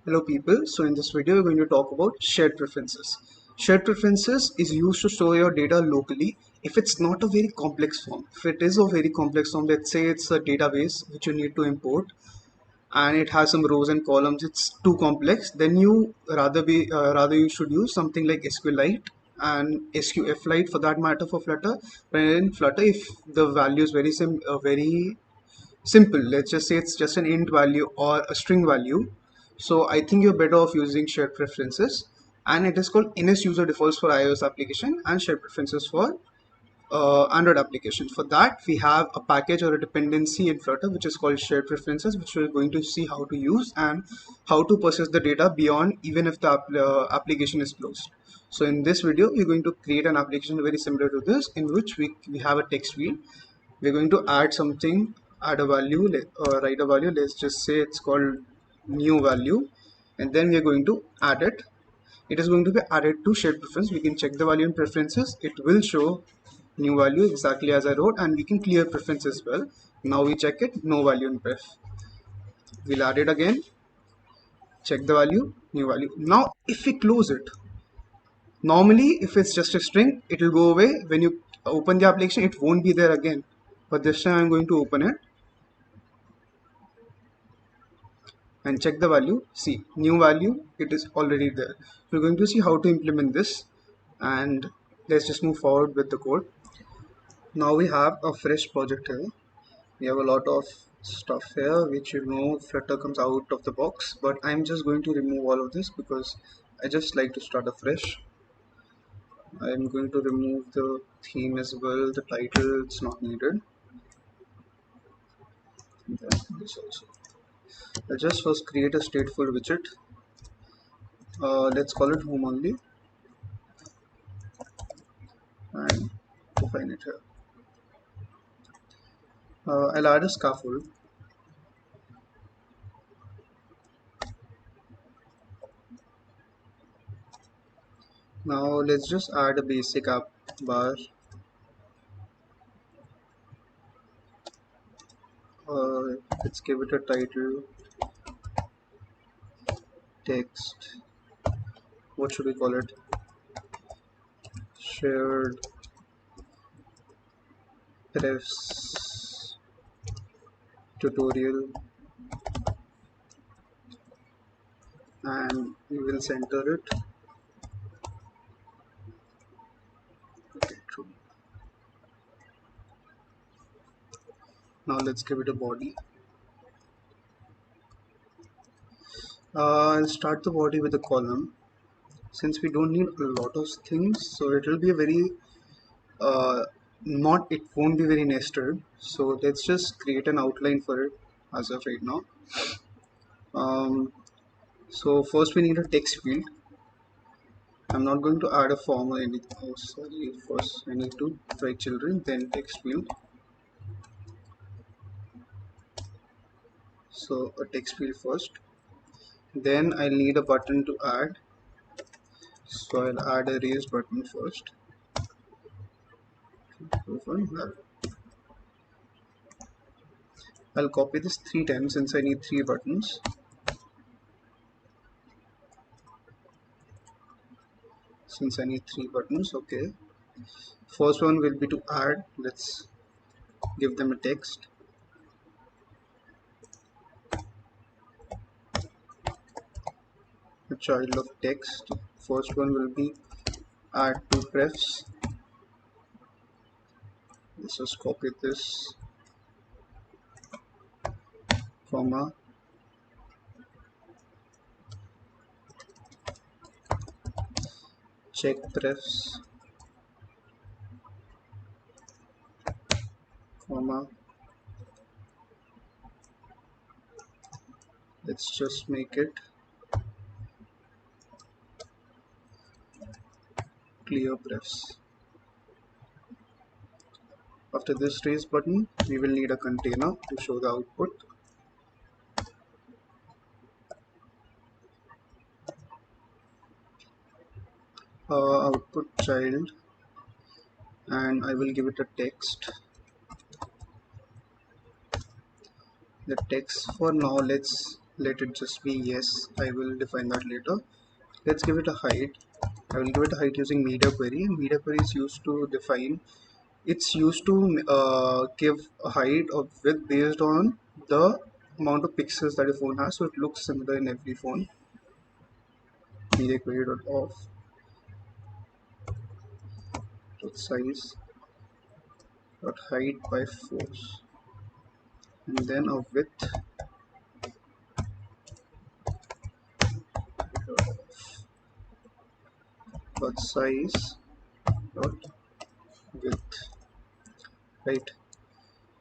Hello people, so in this video we're going to talk about shared preferences. Shared preferences is used to store your data locally if it's not a very complex form. If it is a very complex form, let's say it's a database which you need to import and it has some rows and columns, it's too complex, then you rather you should use something like SQLite and SQFlite for that matter for Flutter. But in Flutter, if the value is very simple, let's just say it's just an int value or a string value, so I think you're better off using shared preferences, and it is called NS user defaults for iOS application and shared preferences for Android application. For that we have a package or a dependency in Flutter which is called shared preferences, which we're going to see how to use and how to process the data beyond even if the application is closed. So in this video we're going to create an application very similar to this, in which we have a text field. We're going to add something, add a value, write a value, let's just say it's called new value, and then we're going to add it. It is going to be added to shared preference. We can check the value in preferences, it will show new value exactly as I wrote, and we can clear preference as well. Now we check it, no value in pref. We'll add it again, check the value, new value. Now if we close it, normally if it's just a string it will go away. When you open the application it won't be there again, but this time I'm going to open it and check the value. See, new value, it is already there. We're going to see how to implement this, and let's just move forward with the code. Now we have a fresh project here. We have a lot of stuff here which Flutter comes out of the box, but I'm just going to remove all of this because I just like to start afresh. I'm going to remove the theme as well, the title, it's not needed, and then this also. I'll just first create a stateful widget. Let's call it home only and define it here. I'll add a scaffold. Now let's just add a basic app bar. Let's give it a title, text. What should we call it? Shared prefs tutorial, and we will center it. Okay, true. Now let's give it a body. I'll start the body with a column. Since we don't need a lot of things, so it will be a very not it won't be very nested, so let's just create an outline for it as of right now. So first we need a text field. I'm not going to add a form or anything. Oh sorry, first I need to write children, then text field. So a text field first, then I'll need a button to add, so I'll add a raised button first. I'll copy this 3 times since I need 3 buttons. Okay, first one will be to add. Let's give them a text. A child of text. First one will be add to prefs. Let's just copy this, comma, check prefs, comma, let's just make it clear prefs. After this raise button, we will need a container to show the output. Output child, and I will give it a text. The text for now, let's let it just be yes. I will define that later. Let's give it a height. I will give it a height using media query. Media query is used to define, it's used to give a height or width based on the amount of pixels that your phone has, so it looks similar in every phone. Media query dot off dot size dot height by force, and then a width dot size dot width. Right.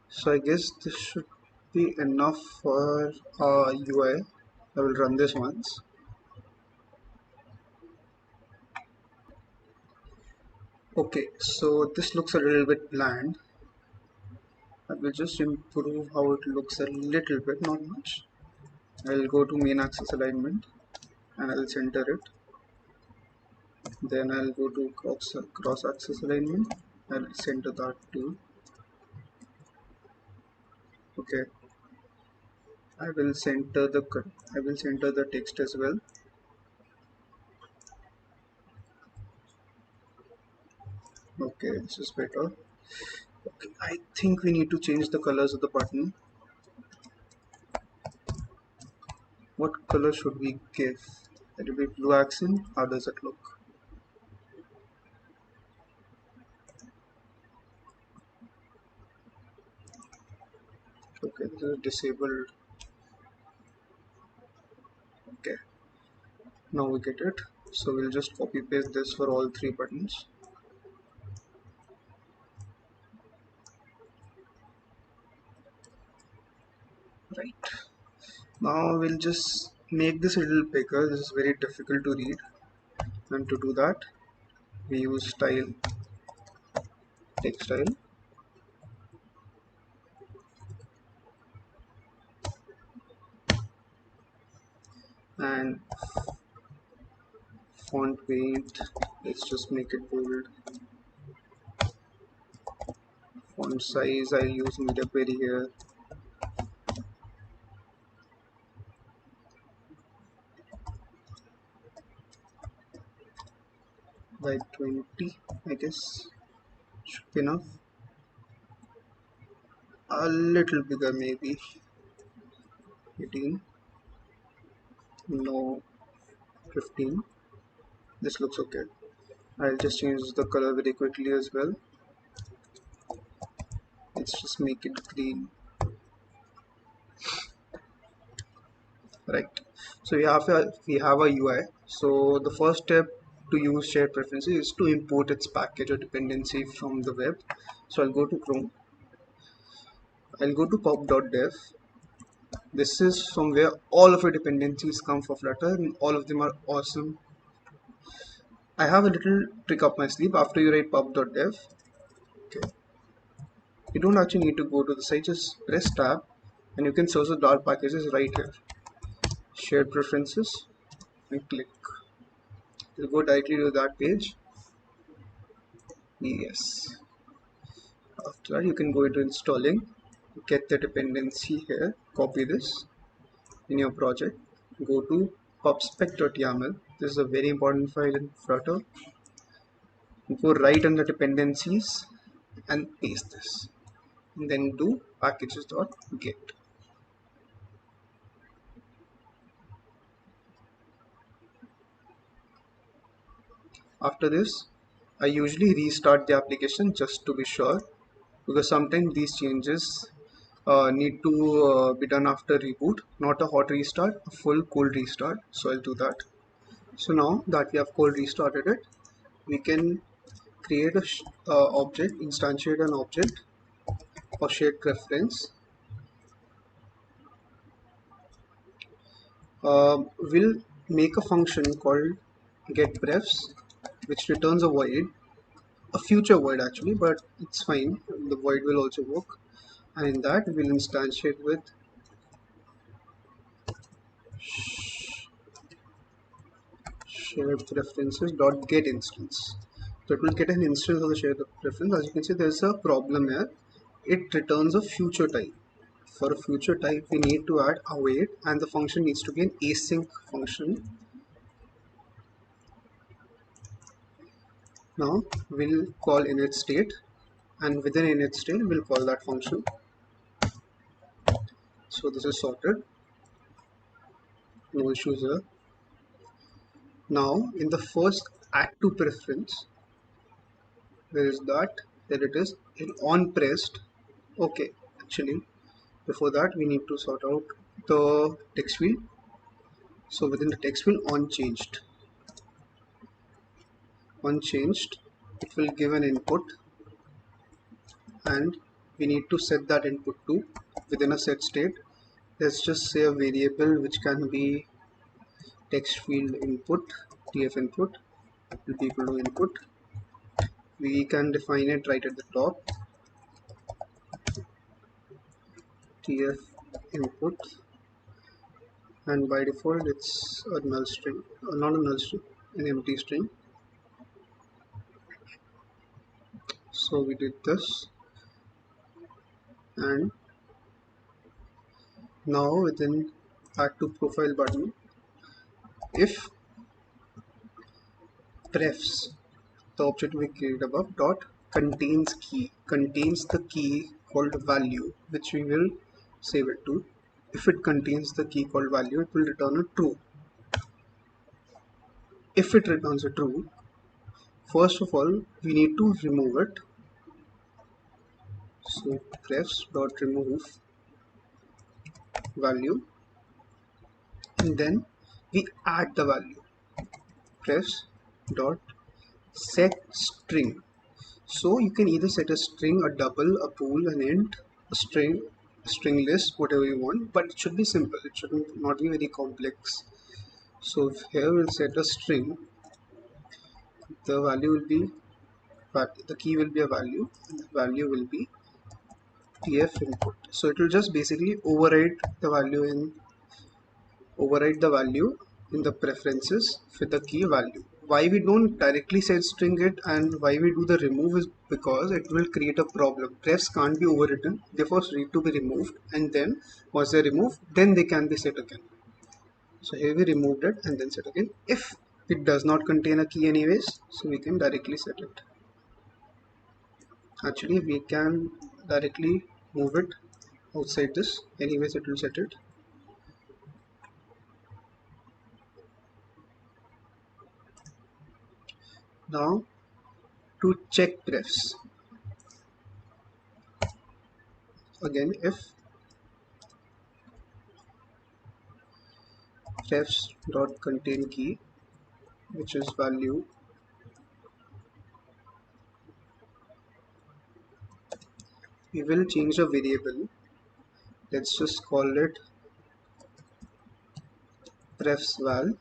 So I guess this should be enough for UI. I will run this once. Okay, so this looks a little bit bland. I will just improve how it looks a little bit, not much. I'll go to main axis alignment and I'll center it. Then I'll go to cross axis alignment. I'll center that too. Okay. I will center the text as well. Okay, this is better. Okay, I think we need to change the colors of the button. What color should we give? Let it be blue accent. How does it look? Okay, this is disabled. Okay, now we get it. So we'll just copy paste this for all three buttons. Right. Now we'll just make this a little bigger. This is very difficult to read, and to do that we use style, text style, and font weight. Let's just make it bold. Font size, I use media query here. By 20, I guess should be enough. A little bigger maybe. 18. No, 15. This looks okay. I'll just change the color very quickly as well. Let's just make it green. Right. So we have a UI. So the first step to use shared preferences is to import its package or dependency from the web. So I'll go to Chrome. I'll go to pub.dev. This is from where all of your dependencies come for Flutter, and all of them are awesome. I have a little trick up my sleeve. After you write pub.dev, okay, you don't actually need to go to the site, just press tab and you can search the Dart packages right here. Shared preferences and click. You'll go directly to that page. Yes. After that, you can go into installing, get the dependency here, copy this in your project, go to pubspec.yaml. This is a very important file in Flutter. Go right on the dependencies and paste this, and then do packages.get. After this, I usually restart the application just to be sure, because sometimes these changes need to be done after reboot, not a hot restart, a full cold restart. So I'll do that. So now that we have cold restarted it, we can create a object, instantiate an object for shared preference. We'll make a function called getPrefs, which returns a void, a future void actually, but it's fine. The void will also work, and in that we'll instantiate with shared preferences dot get instance. So it will get an instance of the shared preference. As you can see, there's a problem here. It returns a future type. for a future type we need to add await, and the function needs to be an async function. Now we'll call init state, and within init state we'll call that function. So this is sorted, no issues here. Now in the first add to preference, there is that, there it is in on pressed. Okay, actually before that we need to sort out the text field. So within the text field unchanged, it will give an input, and we need to set that input to within a set state. Let's just say a variable which can be text field input, tf input will be equal to input. We can define it right at the top, tf input, and by default it's a null string, not a null string, an empty string. So we did this, and now within add to profile button, if prefs, the object we created above, dot contains the key called value, which we will save it to. If it contains the key called value, it will return a true. If it returns a true, first of all we need to remove it. So prefs dot remove value, and then we add the value, prefs dot set string. So you can either set a string, a double, a bool, an int, a string list, whatever you want, but it should be simple, it should not be very complex. So here we'll set a string, the value will be, the key will be a value, and the value will be tf input. So it will just basically override the value in the preferences with the key value. Why we don't directly set string it and why we do the remove is because it will create a problem. Prefs can't be overwritten, they first need to be removed, and then once they're removed, then they can be set again. So here we removed it and then set again. If it does not contain a key anyways, so we can directly set it. Actually we can directly move it outside this, anyways it will set it. Now to check prefs, again if prefs dot contain key, which is value, we will change a variable. Let's just call it prefs val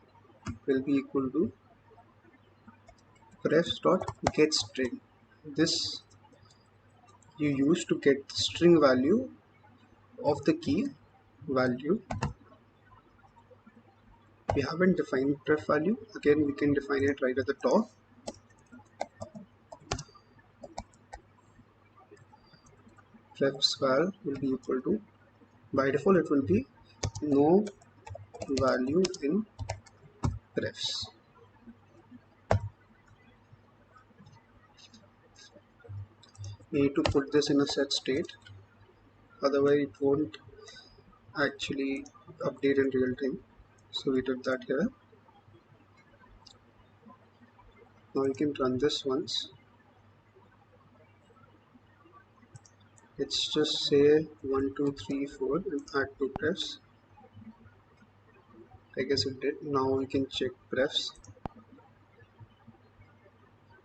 will be equal to prefs dot get string. This you use to get the string value of the key value. We haven't defined pref value, again we can define it right at the top. Prefs val will be equal to, by default it will be no value in prefs. We need to put this in a set state, otherwise it won't actually update in real time. So we did that here. Now you can run this once. Let's just say 1 2 3 4 and add 2 prefs. I guess it did. Now we can check prefs.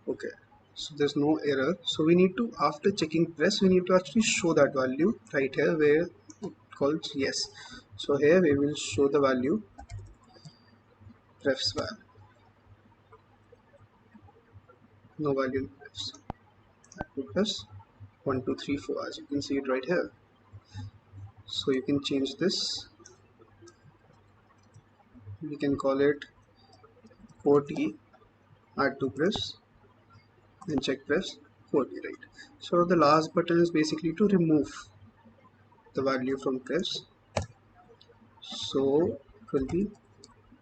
Okay, so there's no error. So we need to, after checking prefs, we need to actually show that value right here where it calls yes. So here we will show the value prefs val, no value in prefs, plus 1 2 3 4, as you can see it right here. So you can change this, we can call it ot add to prefs and check prefs ot, right? So the last button is basically to remove the value from prefs. So it will be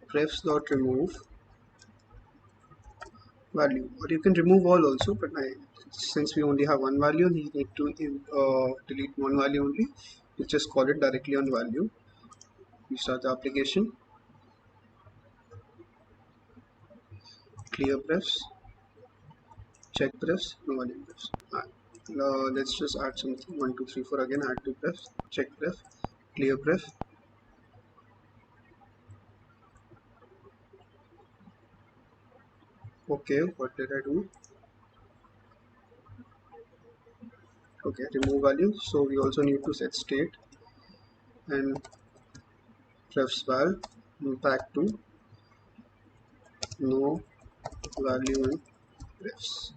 prefs dot remove value, or you can remove all also, but since we only have one value, we need to delete one value only. You just call it directly on value. We start the application, clear prefs, check prefs, no value prefs. Let's just add something, 1 2 3 4 again, add two prefs, check pref, clear pref. Okay, what did I do? Okay, remove value. So we also need to set state and prefs val back to no value in prefs.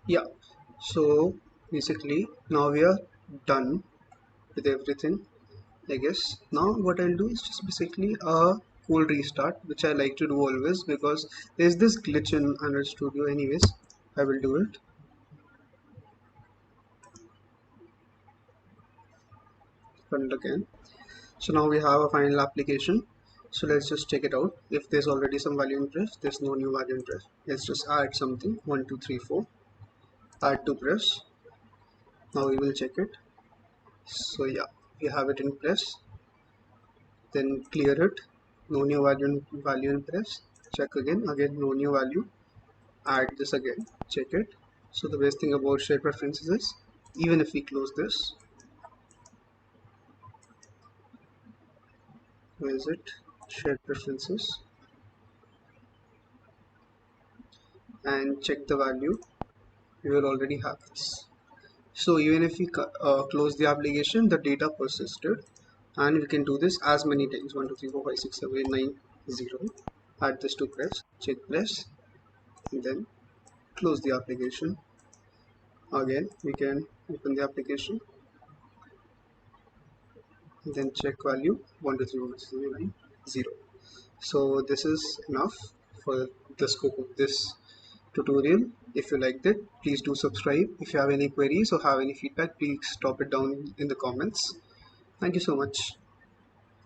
Yeah, so basically now we are done with everything, I guess. Now what I'll do is just basically a cold restart, which I like to do always because there's this glitch in Android Studio. Anyways, I will do it. Run it again. So now we have a final application. So let's just check it out. If there's already some value in pref, there's no new value in pref. Let's just add something, 1 2 3 4, add to prefs. Now we will check it. So yeah, we have it in prefs. Then clear it, no new value in prefs. Check again, no new value. Add this again, check it. So the best thing about shared preferences is, even if we close this, where is it, shared preferences, and check the value, we will already have this. So even if we close the application, the data persisted, and we can do this as many times, 1 2 3 4 5 6 7 8 9 0. Add this to prefs, check prefs, and then close the application. Again we can open the application, then check value, 1 2 3 4 5 6 7 8 9 0. So this is enough for the scope of this tutorial. If you liked it, please do subscribe. If you have any queries or have any feedback, please drop it down in the comments. Thank you so much.